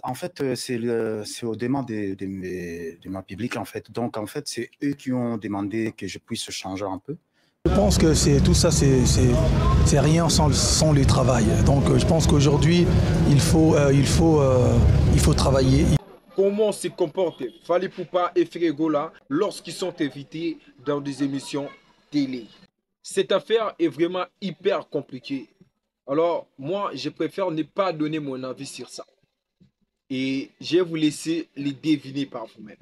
En fait, c'est au demande de ma public, en fait. Donc, en fait, c'est eux qui ont demandé que je puisse changer un peu. Je pense que tout ça, c'est rien sans le travail. Donc, je pense qu'aujourd'hui, il faut travailler. Comment se comportent Fally Ipupa et Ferregola lorsqu'ils sont invités dans des émissions télé? Cette affaire est vraiment hyper compliquée. Alors, moi, je préfère ne pas donner mon avis sur ça. Et je vais vous laisser les deviner par vous-même.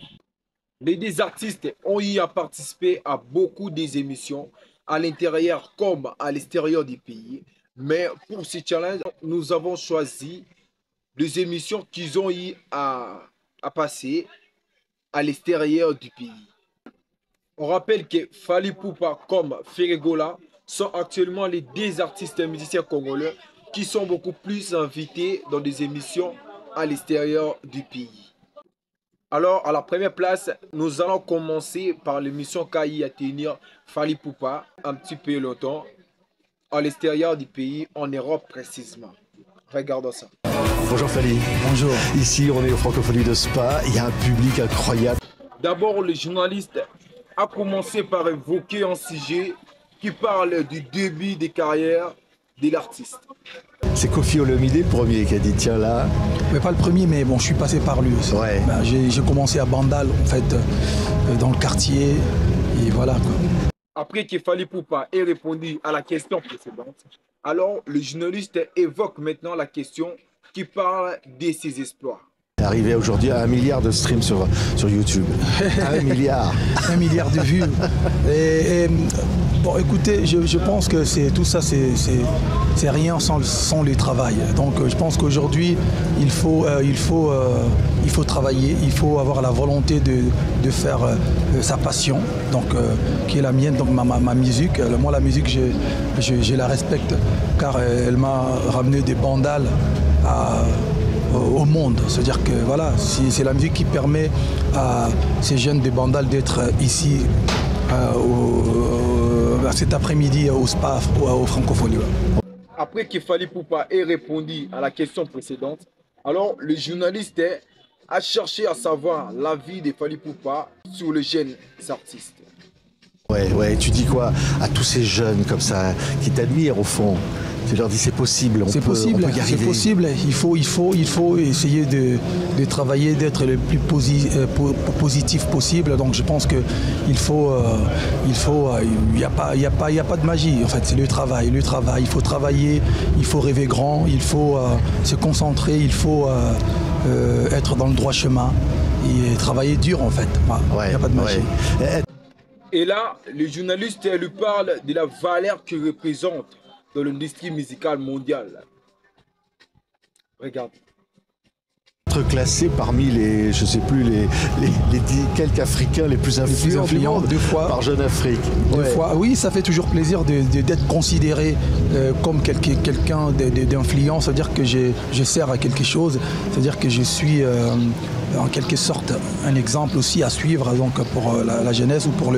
Les deux artistes ont eu à participer à beaucoup des émissions à l'intérieur comme à l'extérieur du pays. Mais pour ce challenge, nous avons choisi des émissions qu'ils ont eu à passer à l'extérieur du pays. On rappelle que Fally Ipupa comme Ferregola sont actuellement les deux artistes et musiciens congolais qui sont beaucoup plus invités dans des émissions à l'extérieur du pays. Alors, à la première place, nous allons commencer par l'émission qu'a eu à tenir Fally Ipupa un petit peu longtemps à l'extérieur du pays, en Europe précisément. Regardons ça. Bonjour Fally. Bonjour. Ici, on est au Francophonie de Spa. Il y a un public incroyable. D'abord, le journaliste a commencé par évoquer un sujet qui parle du début de carrière de l'artiste. C'est Koffi Olomide, le premier, qui a dit tiens là. Mais pas le premier, mais bon, je suis passé par lui aussi. Ouais. Ben, j'ai commencé à Bandal, en fait, dans le quartier, et voilà, quoi. Après que Fally Ipupa ait répondu à la question précédente, alors le journaliste évoque maintenant la question qui parle de ses exploits. C'est arrivé aujourd'hui à 1 milliard de streams sur YouTube. 1 milliard. 1 milliard de vues. Bon, écoutez, je pense que tout ça, c'est rien sans le travail. Donc, je pense qu'aujourd'hui, il faut travailler, il faut avoir la volonté de faire sa passion, donc, qui est la mienne, donc ma musique. Moi, la musique, je la respecte car elle m'a ramené des bandales au monde. C'est-à-dire que voilà, c'est la musique qui permet à ces jeunes de Bandal d'être ici cet après-midi au Spa, au Francophonie. Après que Fally Ipupa ait répondu à la question précédente, alors le journaliste a cherché à savoir l'avis de Fally Ipupa sur les jeunes artistes. Ouais, tu dis quoi à tous ces jeunes comme ça, qui t'admirent au fond? Tu leur dis c'est possible, on peut y arriver. C'est possible. Il faut essayer de travailler, d'être le plus positif possible. Donc je pense que il y a pas de magie. En fait, c'est le travail. Il faut travailler, il faut rêver grand, il faut se concentrer, il faut être dans le droit chemin et travailler dur en fait. Il n'y a pas de magie. Ouais. Et là, le journaliste lui parle de la valeur qu'il représente dans l'industrie musicale mondiale. Regarde. Être classé parmi les, je sais plus, les quelques Africains les plus influents du monde, 2 fois, par Jeune Afrique. 2 fois. Oui, ça fait toujours plaisir d'être considéré comme quelqu'un d'influent. C'est-à-dire que je sers à quelque chose. C'est-à-dire que je suis en quelque sorte un exemple aussi à suivre donc pour la jeunesse ou pour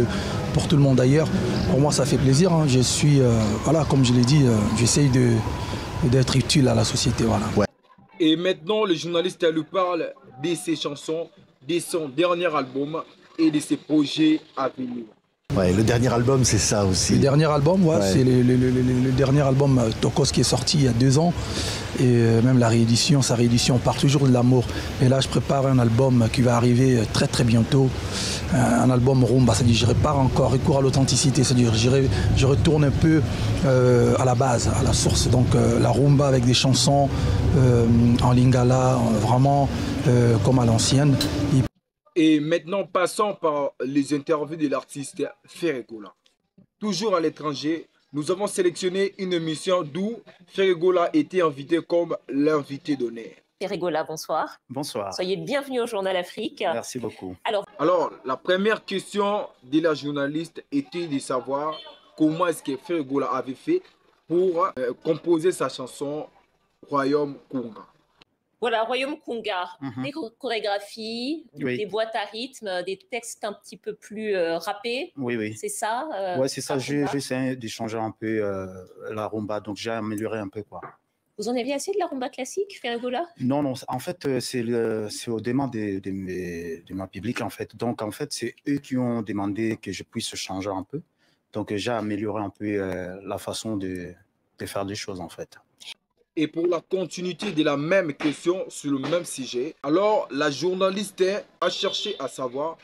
tout le monde d'ailleurs. Pour moi, ça fait plaisir. Hein. Je suis, voilà, comme je l'ai dit, j'essaye d'être utile à la société. Voilà. Ouais. Et maintenant, le journaliste lui parle de ses chansons, de son dernier album et de ses projets à venir. Ouais, le dernier album, c'est ça aussi. Le dernier album, c'est le dernier album Tokos qui est sorti il y a 2 ans. Et même sa réédition part toujours de l'amour. Et là, je prépare un album qui va arriver très très bientôt. Un album rumba, c'est-à-dire je repars encore, recours à l'authenticité, c'est-à-dire je retourne un peu à la base, à la source. Donc la rumba avec des chansons en lingala, vraiment comme à l'ancienne. Et maintenant, passons par les interviews de l'artiste Ferregola. Toujours à l'étranger, nous avons sélectionné une émission d'où Ferregola était invité comme l'invité d'honneur. Ferregola, bonsoir. Bonsoir. Soyez le bienvenu au Journal Afrique. Merci beaucoup. Alors, la première question de la journaliste était de savoir comment est-ce que Ferregola avait fait pour composer sa chanson Royaume Kunga. Voilà, Royaume Kunga, des chorégraphies, Oui. des boîtes à rythme, des textes un petit peu plus rappés. Oui. C'est ça Ouais, c'est ça. J'essaie de changer un peu la rumba, donc j'ai amélioré un peu quoi. Vous en aviez assez de la rumba classique, Ferregola? Non, non, en fait, c'est au demande de ma public, en fait. Donc, en fait, c'est eux qui ont demandé que je puisse changer un peu. Donc, j'ai amélioré un peu la façon de faire des choses, en fait. Et pour la continuité de la même question sur le même sujet, alors la journaliste a cherché à savoir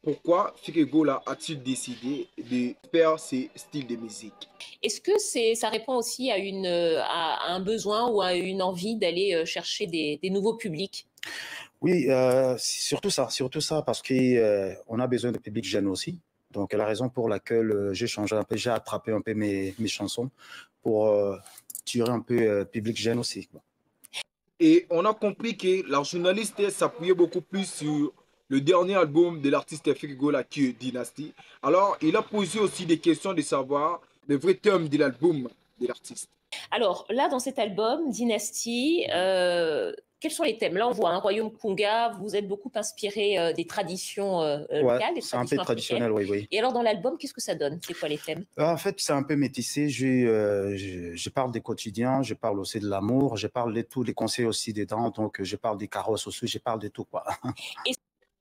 pourquoi Ferregola a-t-il décidé de faire ces styles de musique. Est-ce que ça répond aussi à un besoin ou à une envie d'aller chercher des nouveaux publics? Oui, c'est surtout ça, parce qu'on a besoin de public jeune aussi. Donc, la raison pour laquelle j'ai changé un peu, j'ai attrapé un peu mes chansons pour tirer un peu public jeune aussi. Et on a compris que la journaliste s'appuyait beaucoup plus sur le dernier album de l'artiste Ferregola qui est Dynasty. Alors, il a posé aussi des questions de savoir le vrai thème de l'album de l'artiste. Alors là, dans cet album, Dynasty, quels sont les thèmes? Là, on voit un royaume Kunga, vous êtes beaucoup inspiré des traditions locales, des c'est un traditions peu traditionnel, africaines. oui. Et alors, dans l'album, qu'est-ce que ça donne? C'est quoi les thèmes? En fait, c'est un peu métissé. Je parle des quotidiens, je parle aussi de l'amour, je parle de tous les conseils aussi dedans. Donc, je parle des carrosses aussi, je parle de tout, quoi.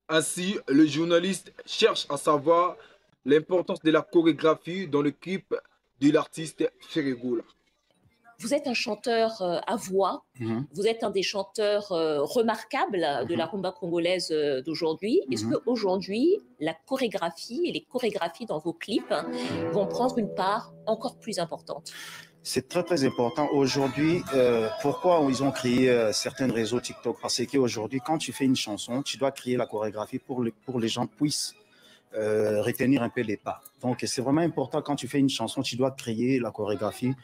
Ainsi, le journaliste cherche à savoir l'importance de la chorégraphie dans le clip de l'artiste Ferregola. Vous êtes un chanteur à voix, vous êtes un des chanteurs remarquables de la rumba congolaise d'aujourd'hui. Est-ce qu'aujourd'hui, la chorégraphie et les chorégraphies dans vos clips vont prendre une part encore plus importante? C'est très, très important. Aujourd'hui, pourquoi ils ont créé certains réseaux TikTok? Parce qu'aujourd'hui, quand tu fais une chanson, tu dois créer la chorégraphie pour les gens puissent retenir un peu les pas. Donc, c'est vraiment important quand tu fais une chanson, tu dois créer la chorégraphie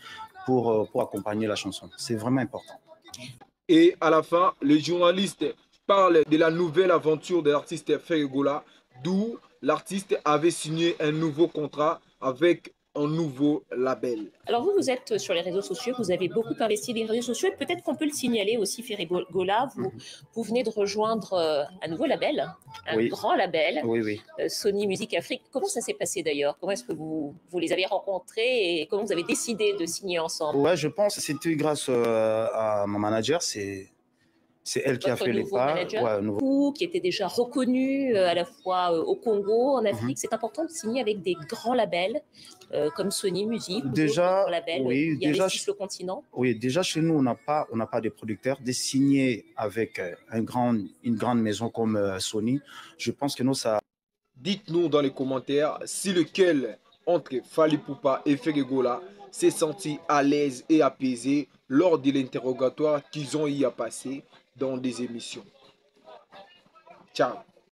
pour accompagner la chanson. C'est vraiment important. Et à la fin, le journaliste parle de la nouvelle aventure de l'artiste Ferregola, d'où l'artiste avait signé un nouveau contrat avec un nouveau label. Alors vous êtes sur les réseaux sociaux, vous avez beaucoup investi dans les réseaux sociaux et peut-être qu'on peut le signaler aussi, Ferregola, vous venez de rejoindre un nouveau label, un grand label, Sony Music Afrique. Comment ça s'est passé d'ailleurs? Comment est-ce que vous les avez rencontrés et comment vous avez décidé de signer ensemble? Ouais, je pense que c'était grâce à mon manager, c'est elle qui a fait les pas. Qui était déjà reconnu à la fois au Congo, en Afrique. C'est important de signer avec des grands labels comme Sony Music, déjà, labels qui investissent le continent. Oui, déjà chez nous, on n'a pas de producteurs. De signer avec une grande maison comme Sony, je pense que nous, ça... Dites-nous dans les commentaires si lequel entre Fally Ipupa et Ferregola s'est senti à l'aise et apaisé lors de l'interrogatoire qu'ils ont eu à passer dans des émissions. Ciao.